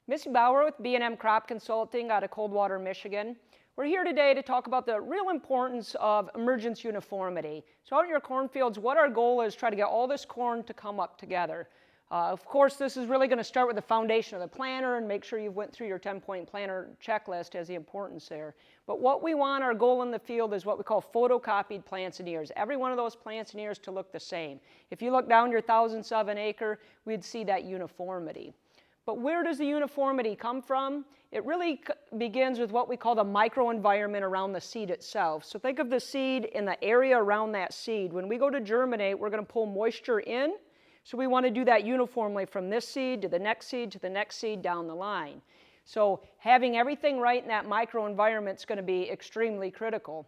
Missy Bauer with B&M Crop Consulting out of Coldwater, Michigan. We're here today to talk about the real importance of emergence uniformity. So out in your cornfields, what our goal is, try to get all this corn to come up together. Of course, this is really going to start with the foundation of the planter and make sure you've went through your 10-point planter checklist as the importance there. But what we want, our goal in the field, is what we call photocopied plants and ears. Every one of those plants and ears to look the same. If you look down your 1,007 acre, we'd see that uniformity. But where does the uniformity come from? It really begins with what we call the microenvironment around the seed itself. So think of the seed in the area around that seed. When we go to germinate, we're going to pull moisture in. So we want to do that uniformly from this seed to the next seed to the next seed down the line. So having everything right in that microenvironment is going to be extremely critical.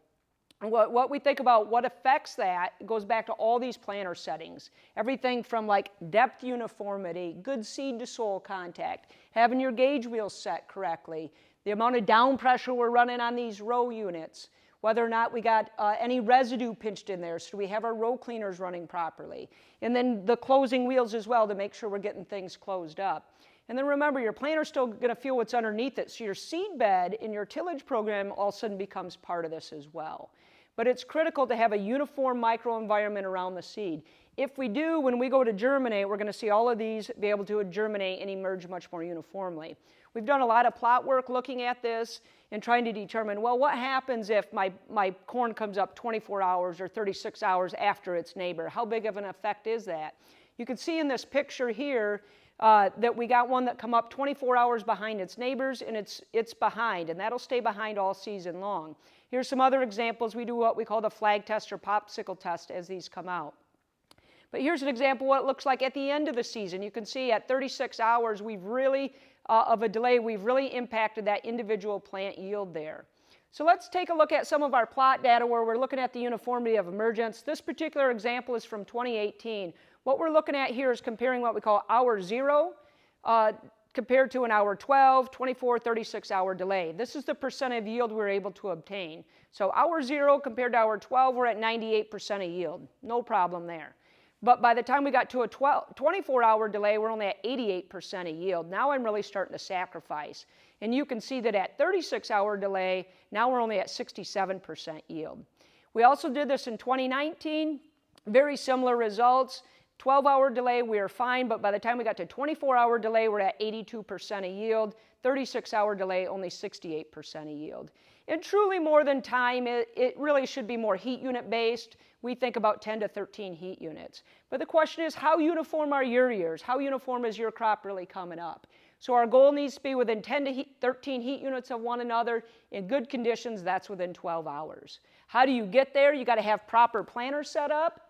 And what we think about what affects that goes back to all these planter settings. Everything from like depth uniformity, good seed to soil contact, having your gauge wheels set correctly, the amount of down pressure we're running on these row units, whether or not we got any residue pinched in there, so we have our row cleaners running properly. And then the closing wheels as well to make sure we're getting things closed up. And then remember, your planter's still going to feel what's underneath it, so your seed bed in your tillage program all of a sudden becomes part of this as well. But it's critical to have a uniform microenvironment around the seed. If we do, when we go to germinate, we're going to see all of these be able to germinate and emerge much more uniformly. We've done a lot of plot work looking at this and trying to determine, well, what happens if my corn comes up 24 hours or 36 hours after its neighbor? How big of an effect is that? You can see in this picture here that we got one that come up 24 hours behind its neighbors, and it's behind, and that'll stay behind all season long. Here's some other examples. We do what we call the flag test or popsicle test as these come out. But here's an example of what it looks like at the end of the season. You can see at 36 hours we've really, of a delay, we've really impacted that individual plant yield there. So let's take a look at some of our plot data where we're looking at the uniformity of emergence. This particular example is from 2018. What we're looking at here is comparing what we call hour 0 compared to an hour 12, 24, 36 hour delay. This is the percent of yield we're able to obtain. So hour 0 compared to hour 12, we're at 98% of yield. No problem there. But by the time we got to a 24-hour delay, we're only at 88% of yield. Now I'm really starting to sacrifice. And you can see that at 36-hour delay, now we're only at 67% yield. We also did this in 2019. Very similar results. 12-hour delay, we were fine, but by the time we got to 24-hour delay, we're at 82% of yield. 36-hour delay, only 68% of yield. And truly more than time, it really should be more heat unit based. We think about 10 to 13 heat units. But the question is, how uniform are your years? How uniform is your crop really coming up? So our goal needs to be within 10 to 13 heat units of one another. In good conditions, that's within 12 hours. How do you get there? You got to have proper planters set up,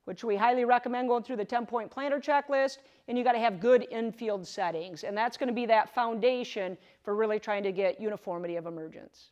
which we highly recommend going through the 10-point planter checklist, and you got to have good infield settings, and that's going to be that foundation for really trying to get uniformity of emergence.